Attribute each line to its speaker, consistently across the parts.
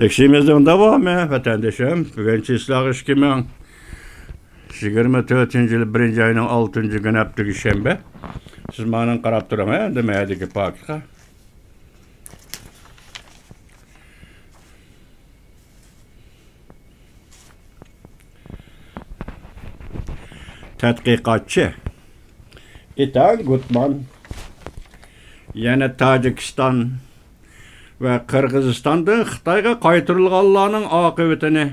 Speaker 1: Lekşimizden devamı vatandaşım. Bugünkü ıslah 2024 yıl 1. ayının 6. günü hafta şembe. Siz bana qarab turama, demeydi ki pakika. Tədqiqatçı İtan Gutman yana Tacikistan ve Kırgızistan'da Xitayga qaytırılğanlarının akıbetini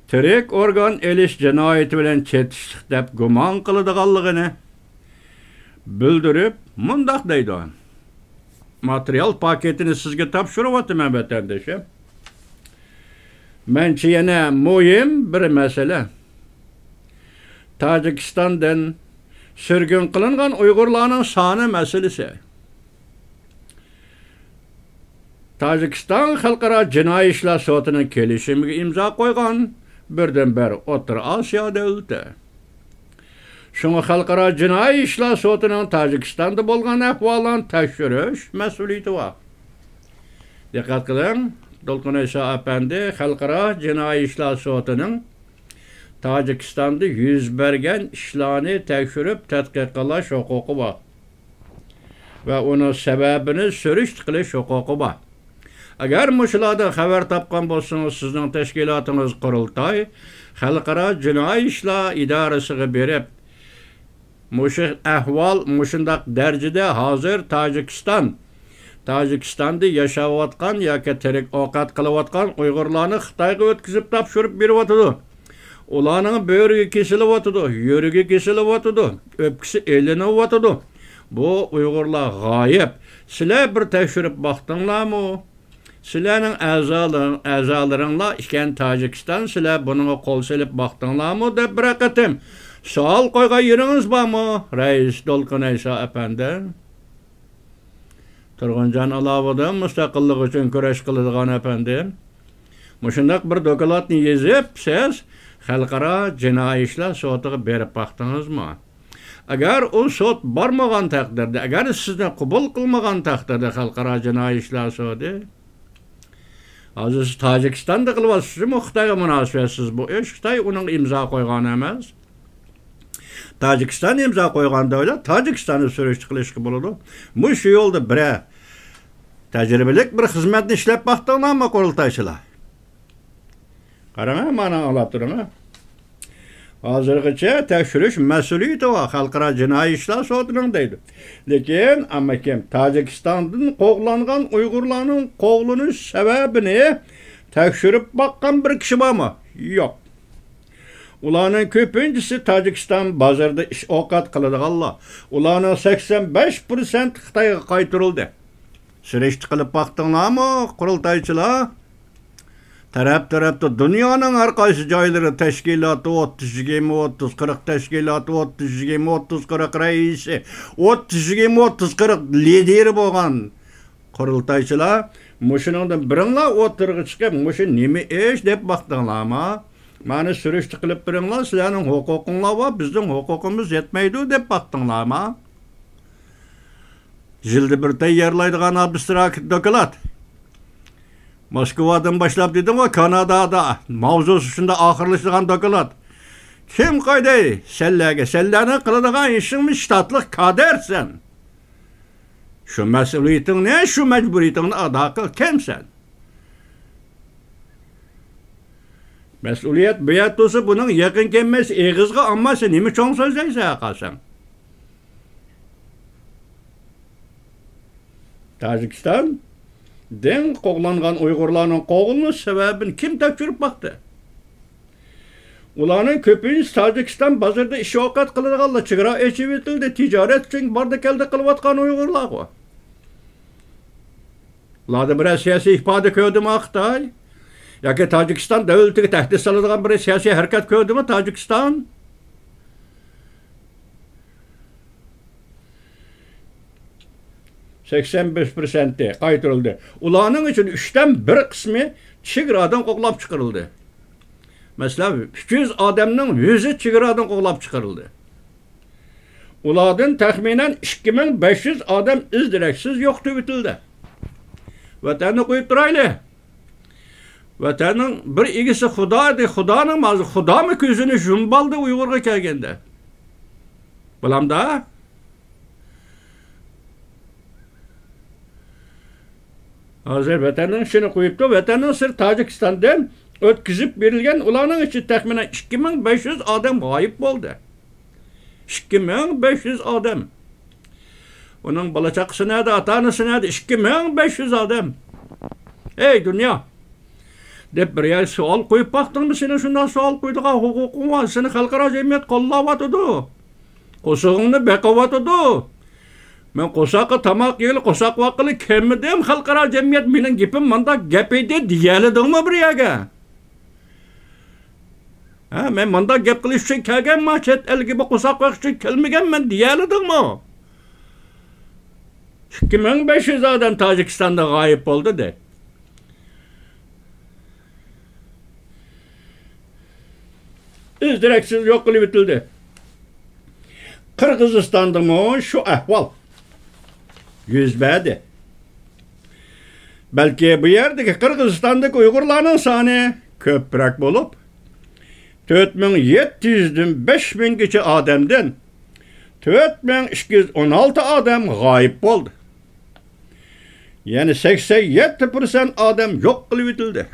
Speaker 1: tirik organ eliş cinayeti bilen çetişlik dep guman kılıdığanlığını bildirip mundaq deydi. Material paketini sizge tapşırıvatım ben vatandaşım. Mençi yana muhim bir mesele. Tacikistan'dan sürgün kılıngan Uygurlarının sani meselesi. Tacikistan Halkara Cinayi İşler Sotu'nun kelişimiga imza koygan birden beri O'rta Asya devleti. Şuna Halkara Cinayi İşler Sotu'nun Tacikistan'da bolgan ahvallarını tekşiriş mesuliyeti var. Dikkat kılın, Dolkun Eysa Efendi Halkara Cinayi İşler Sotu'nun Tacikistan'da yüz bergen işlerini tekşirip tetkik kılaş hukuku var. Ve onun sebebini sürüş kılış hukuku var. Eğer muşlarda haber tapkan bolsanız sizin teşkilatınız Kurultay, Halkara Cinayi İşler İdaresi'ne berip, muşu ahval muşundaq derecede hazır Tacikistan'da yaşavatkan yoki tirik ovqat qilayotgan Uyg'urlarni Xitoyga o'tkazib topshirib beryapti. Ularning böğrüge kesilyapti, yuragi kesilyapti, öpkisi elinyapti. Bu Uyg'urlar g'oyib. Sizlar bir tekshirib baqdinglarmi? Sizlarning a'zolaringlar ekan Tojikiston, sizlar bunga qo'l silib baqdinglarmi deb bir qatim savol qo'ygan yeringiz bormi? Rais Dolkun Eysa Efendi. Turg'unjon Aloviddin mustaqillik uchun kurash qiladigan efendim. Mushundaq bir dokladni yezib, siz Xalqaro Jinoiy ishlar sotiga berib baqdingizmi? Agar o sot bormagan taqdirda, agar sizni qabul qilmagan taqdirda Xalqaro Jinoiy ishlar soti, hozir siz Tojikistonda qilyapsizmi? Xitoyga munosibatsiz bu ish. Xitoy uning imzo qo'ygan emas. Tojikiston imzo qo'yganda o'ylab, Tojikistonni surishti qilishga bo'ladi. Bu shu yo'lda bir tajribelik bir xizmatni ishlab baqdinglarmi qurultaychilar? Qarang, mana olib turing. Hozirgacha tekshirish mas'uliyati va Xalqaro Jinoiy ishlar sotining deydi. Lekin amma kim Tojikistondan qo'g'langan Uyg'urlarning qo'g'lanish sababini tekshirib baqqan bir kishi bormi? Yo'q. Ularning ko'pinchisi Tojikiston bozorida ish ovqat qiladiganlar. Ularning 85% Xitoyga qaytarildi. Surishti qilib baqdinglarmi qurultaychilar? Taraf-tarafda dünyanın her qaysi joylari teşkilatı 30-20-30-40 teşkilatı 30-20-30-40 reisi 30-20-30-40 lideri bo'lgan qurultaychilar mushuningdan biringlar o'tirg'i chiqib mushu nima ish deb baqdinglarmi? Mani surishti qilib biringlar, sizlarning huquqinglar bor, bizning huquqimiz yetmaydi deb baqdinglarmi? Jildi bir tayyorlaydigan abstrakt doklad. Moskvadan başlap dedim o Kanada'da mavzusu şunda ahırlaştıgan doklad. Kim koydu? Sellerine kıladigan işinmi ştatlık kadersen. Şu mesuliyetin ne? Şu mecburiyetin ada kıl. Kimsen? Mesuliyet beyatlısı bunun yakın gelmez eğizge amma sen nimi çoğun sözleyse kalsan. Tacikistan den qo'g'langan Uyg'urlarning qo'g'ilinish sababini kim tekshirib baqdi? Ularning ko'pinchisi Tojikiston bozorida ish ovqat qiladiganlar, chegara echib etildi, tijorat uchun borda keldi qilayotgan Uyg'urlar bor. Ularda bir siyosiy ifoda ko'rdimi Xitoy? Yoki Tojikiston davlatiga tahdid soladigan bir siyosiy harakat ko'rdimi Tojikiston? %85% qaytarildi. Ularning için 3'ten 1 qismi chegaradan qo'g'lab chiqarildi. Masalan, 200 odamning 100i chegaradan qo'g'lab chiqarildi. Ulardan taxminan 2500 odam izdireksiz yo'q tutildi. Vatanni qo'yib turayli. Vatanın bir igisi Xudo edi, Xudoning mazı Xudo mı ko'zini yumbaldi Uyg'urga kelganda. Bilamda? Hozir vatanning ishini qo'yibdi, vatanning sir Tojikistondan o'tkazib berilgan ularning ichi taxminan 2500 odam g'oyib bo'ldi. 2500 odam. Uning bola chaqasi nerede, ata-onasi nerede? 2500 odam. Ey dunyo! Deb bir yer savol qo'yib baqdingmi? Seni shunday savol qo'ydiga huquqing bor. Seni xalqaro jamiyat qo'llayotdi. Qo'shig'ingni beqiyotdi. Men qo'saqqa tamoq yeyli, qo'saq vaqili kemidim xalqaro jamiyat mening gapim menda gap edi deyalidingmi bir yerga? Ha, men menda gap qilish uchun kelganman, chet elga bu qo'saq vaqt uchun kelmaganman deyalidingmi? 2500 odam Tojikistonda g'oyib bo'ldi de. İzdiraksiz yok qilib bitildi. Qirg'izistonda shu ahvol yuz berdi. Balki bu yerdagi Qirg'izistondagi Uyg'urlarning soni ko'proq bo'lib, 4700 dan 5000 gacha odamdan 4216 odam g'oyib bo'ldi. Yani 87% odam yo'q qilib bitildi.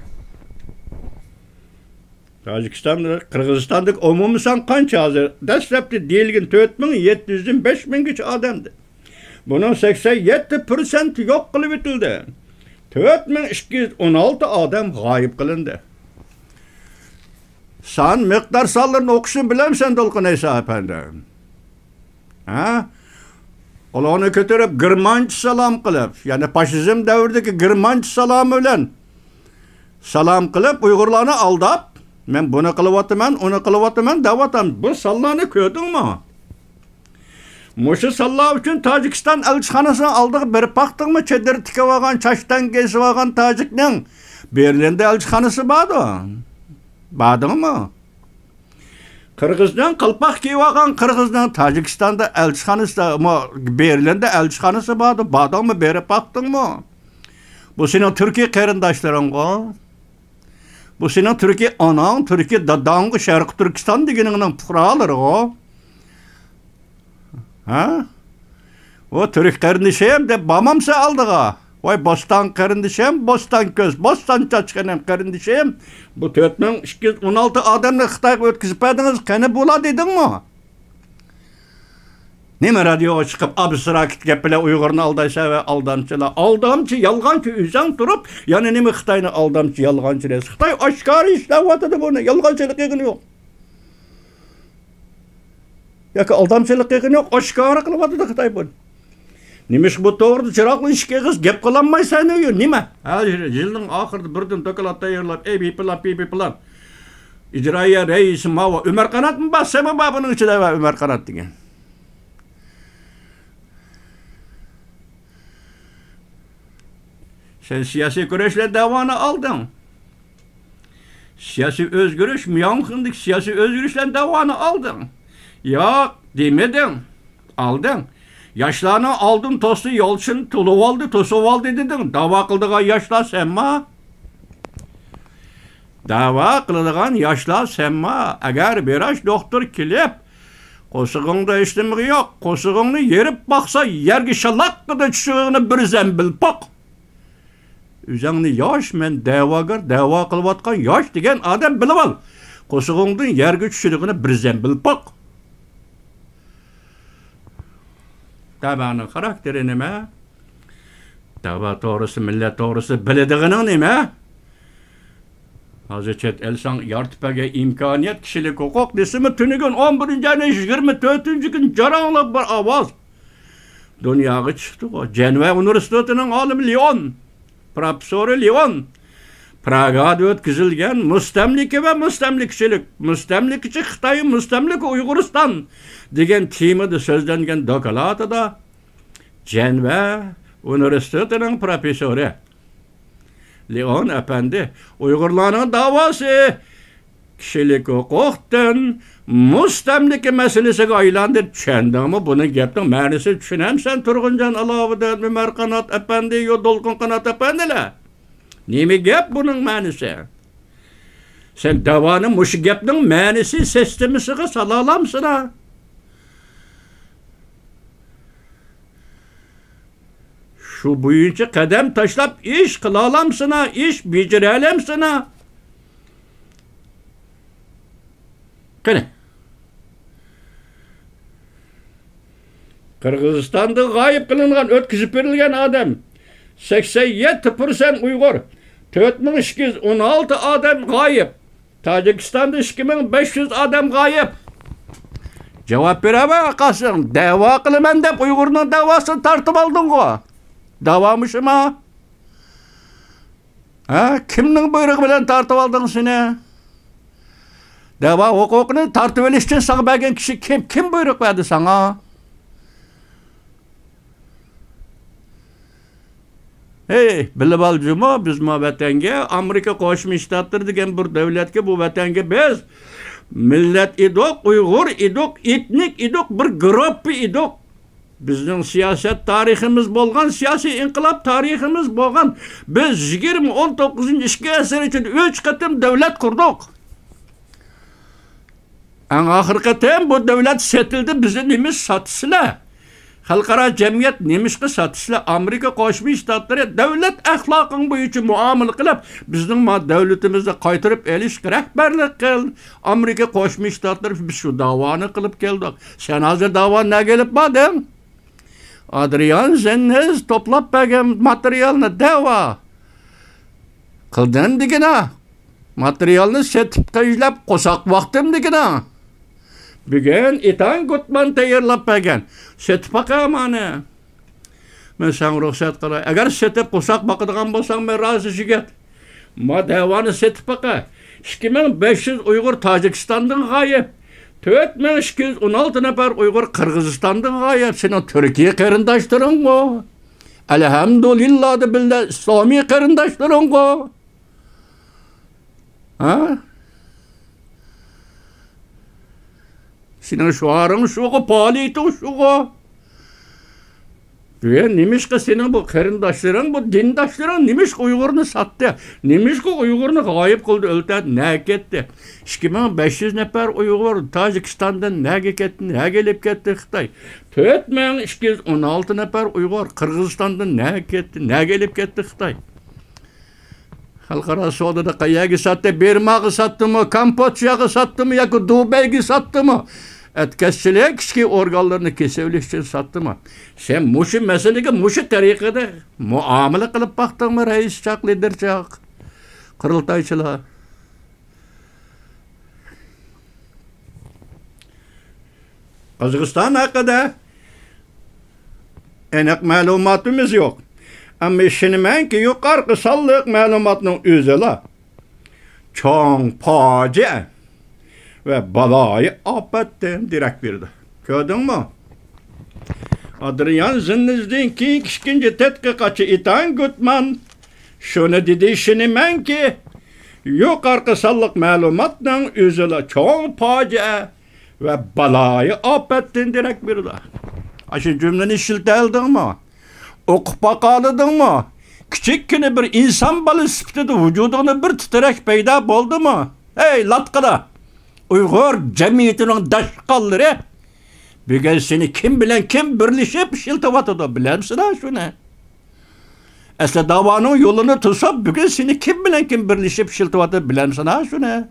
Speaker 1: Tojikistonda, Qirg'izistonda umumiy son qancha hozir? Dastlabki deyilgan 4700 dan 5000 gacha odamdi. Bunun 87% yo'q qilib bitildi. 4216 odam g'oyib qilindi. Son miqdor sonlarni o'qishni bilamsan To'lqin Aysa efendi. Ha? Qo'lini ko'tarib Germancha salom qilib, ya'ni faşizm davridagi Germancha salomi bilan salom qilib Uyg'urlarni aldab, men buni qilyapman, uni qilyapman deyatam. Bu sallarni ko'rdingmi? Mushu sallar uchun Tojikiston elchixonasini oldiga berib baqdingmi? Chedir tikib olgan, chashdan kesib olgan tojikning Berlinda elchixonasi bordi. Bordingmi? Qirg'izdan qalpoq kiyib olgan Qirg'izdan Tojikistonda elchixonasi, Berlinda elchixonasi bordi. Bordingmi, berib baqdingmi? Bu sening Turkiya qarindoshlaring-ku. Bu senin Türkiye anan, Türkiye dadağın, Şarkı Türkistan degeninin fuqaralari o. Ha? O Türk qarindişim deb bamamsa aldığa. Vay Bostan qarindişim, Bostan köz, Bostan çaçqanem qarindişim. Bu 4216 adamni Xitoyga o'tkazib berdingiz, qani bo'ladi dedingmi? Nima radioga chiqib abstrakt gap bilan Uyg'urni aldaysa va aldamchilar, aldamchi, yolg'onchi o'zing turib, yana nima Xitoyni aldamchi, yolg'onchi desiz? Xitoy oshkora ishlayotdi buni, yolg'onchilik qilgani yo'q. Yoki aldamchilik qilgani yo'q, oshkora qilyotdi Xitoy buni. Nimish bu to'g'ri chiroqli ishga gap qilinmaysan-ku, nima? Hozir yilning oxirida birdan doklad tayyorlab, people. İcraiya reisi Mava Ömer Kanat mı bassama babının içinde var Ömer Kanat degan. Sen siyasi kurashlar davoni aldın. Siyasi özgürlüş, miyankındık siyasi özgürlüşler davoni aldın. Yok demedin, aldın. Yaşlarını aldın, tostu yolçun, tuluvaldı, tosuvaldı dedin. Dava kıldığın yaşlar sen mi? Dava kıldığın yaşlar sen mi? Eğer biraz doktor kilip, kosuğunda işlemi yok, kosuğunu yerip baksa, yergi şalak kadar çüşüğünü bir zembil pak. Üzerinde yaş, men dava kılıvatkan yaş degen adam bilip al. Kosuğundan yergi çüşüğünü bir zembil pak. Davanın karakteri nime? Dava doğrusu, millet doğrusu bilediğinin nime? Hazır chet elsan yartıpaga imkaniyet kişilik hukuk desimi tünügün 11. ayının 24. gün caranlık bir avaz. Dünyaya çıktı o. Cenva Üniversitesi'nin alim Leon, profesörü Leon, Praga'da ötküzülgen müstemliki ve müstemlikçilik, müstemlikçi Xitay, müstemlik Uyg'uriston degan temada so'zlangan doklatada Cenva Üniversitesi'nin profesörü Leon efendi Uyg'urlarning davası kişilik hukukdan müstemliki meselesiga aylandı. Tushundingmi? Buni gapning ma'nosini tushunamsan Turg'unjon Aloviddin, Ömer Kanat efendi, yo To'lqin Kanat efendilar. Neme gap bunun manisi? Sen davanın muşu gapning manisi sistemisiga sala alamsın ha? Şu boyunca kadem taşlap iş kıla alamsın ha? İş beceri alamsın ha? Kene? Kırgızistan'da gayip kılıngan, ötküzüp verilgen adam 87% Uygur, 4216 adam gayip. Tacikistan'da 2500 adam gayip. Cevap vereme kalsın. Dava kılımen dep Uygur'un davasını tartıp aldın o. Davamışım ha? Ha? Kimnin buyruğu bilen tartıp aldın seni? Dava hukukunu tartıp elişten sana belgen kişi kim? Kim buyruk verdi sana? Hey, bilib alcımı biz bu vatanga Amerika Qo'shma Shtatlari degan bir davlatga bu vatanga biz millat edik, Uyg'ur edik, etnik edik, bir gruppa edik. Bizning siyoset tariximiz bo'lgan, siyosiy inqilob tariximiz bo'lgan. Biz 20-19 asr uchun 3 qatim davlat qurdik. Eng oxirgi qatim bu davlat setildi, bizni nimiz satsizlar. Xalqaro jamiyat nemishqa satislar? Amerika Qo'shma Shtatlari davlat axloqing bo'yicha muomala qilib, bizning davlatimizni qaytarib elish rahbarlik qil. Amerika Qo'shma Shtatlari biz shu davoni qilib keldik. Sen hozir davoni nega kelib bo'lding? Adrian Zennes to'plab bergan materialni davo qildin degina. Materialni sertifikatlanib qo'saq vaqtim degina. Bugün İtan Gutman tayyorlab bergan. Setib baqamani. Men sen ruxsat qilay. Agar setib qo'saq baqadigan bo'lsang, men rozi yigit. Ma davoni setib baqa. 2500 Uyg'ur Tojikistondan g'oyib. 4216 nafar Uyg'ur Qirg'izistondan g'oyib. Sening Turkiya qarindoshlaring bu. Alhamdulillah de billah islomiy qarindoshlaring bu. Ha? Senin şuarın şuğu, paliyetin şuğu. Nimişka senin bu karındaşların, bu dindaşların nimişka Uygur'unu sattı. Nimişka Uygur'unu gayip kıldı, öldü, ne gitti. 2500 nefer Uygur Tacikistan'dan ne gitti, ne gelip gitti Xitay. 4216 nefer Uygur Kırgızistan'dan ne gitti, ne gelip gitti Xitay. Halkara Soda'da qayaga sattı, Birmağı sattı mı, Kamboçya'ya sattı mı, yoki Dubayga sattı mı? Etkisilik kichik organlarını kesevlik için sattı mı? Sen muşu meselege muşu tariqada muamele qilib baqdingmi rais chaq, lider chaq, qurultaychilar? Qozog'iston haqida aniq ma'lumotimiz yo'q. Ama ishonamanki yuqorqi sonliq ma'lumotning o'zila cho'ng fojia ve balayı afetden direkt verdi. Gördün mü? Adrian Zennes'den ki ikinci tetkiqatçı İtan Gutman şunu dedi, şunu ki yukarı sallık malumatla üzüle çoğun facia ve balayı afetten direkt verdi. Aşı cümleni işilteldin mi? Okup bakaladın mı? Küçükkene bir insan balı sıftıdı, vücuduna bir titrek peyda oldu mu? Hey latkıda! Uygur cemiyetinin daşkalları bugün seni kim bilen kim birleşip şiltevatıda bilir misin ha şunu? Esle davanın yolunu tutsa bugün seni kim bilen kim birleşip şiltevatıda bilir misin ha şunu?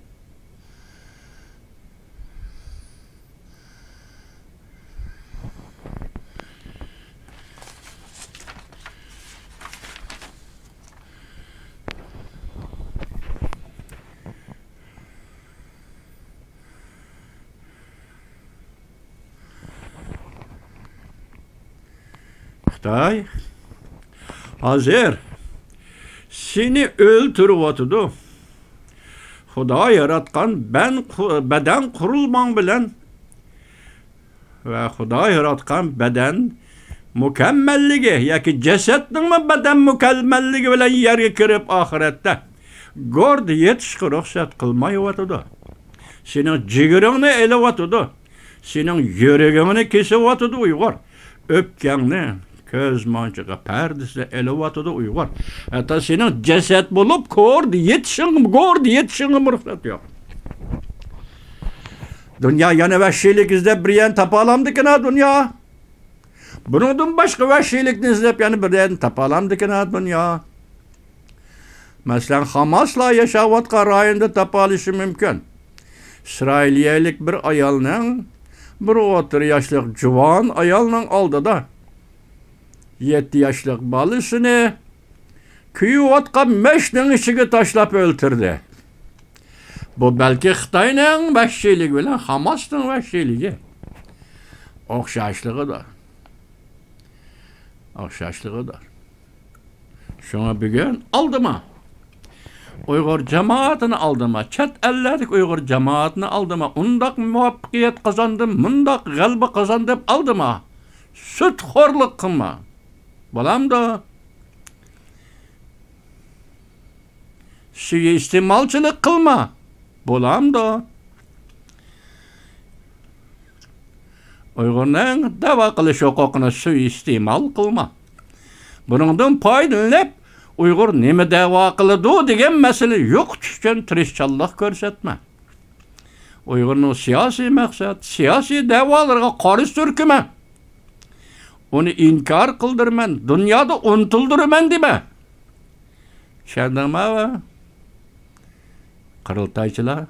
Speaker 1: Xitay hazır seni öldürüyordu. Xudo yaratgan beden kurulman bilen ve Xudo yaratgan beden mükemmelligi yoki cesetning beden mükemmelligi bilen yerga kirib oxiratda gord yetishga ruxsat qilmayotdi. Sening jigiringni elayotdi. Sening yuragingni kesyotdi Uyg'ur. Öpkangni, Köz mançıga perdesi elevatıda Uygur. Hatta senin ceset bulup kordu yetişin ruhsat yok. Dünya yana vahşilik izlep bir yen tapalamdıkına dünya. Bunun başka vahşilikni izlep yani bir yen tapalamdıkına dünya. Mesela Hamas'la yaşavatqa rayında tapalışı mümkün. İsrailiyelik bir ayalının, bir 30 yaşlık juvan ayalının aldıda 7 yaşlık balısını küyüvatqa meşnin içine taşlap öldürdü. Bu belki Xitayning vahşiliği bilen Hamas'ın vahşiliği. Oxşaşlığıdır. Şuna bugün aldıma. Uygur cemaatini aldıma. Çet ellerdik Uygur cemaatini aldıma. Undak muvaffakiyet kazandım. Mundak galba kazandım aldıma. Süt horluk kılma. Balam da suistimalçılık kılma. Balam da Uygur'un dava kılış hukukunu suistimal kılma. Bunundan paylanıp Uygur neme dava kılıdı degen mesele yok düşken tirişçallık görsetme. Uygur'un siyasi maksat, siyasi davalarga qarşı türküme. Onu inkar kıldırmen, dünyada unutuldurmen deme. Şerdama ve kırıltayçılar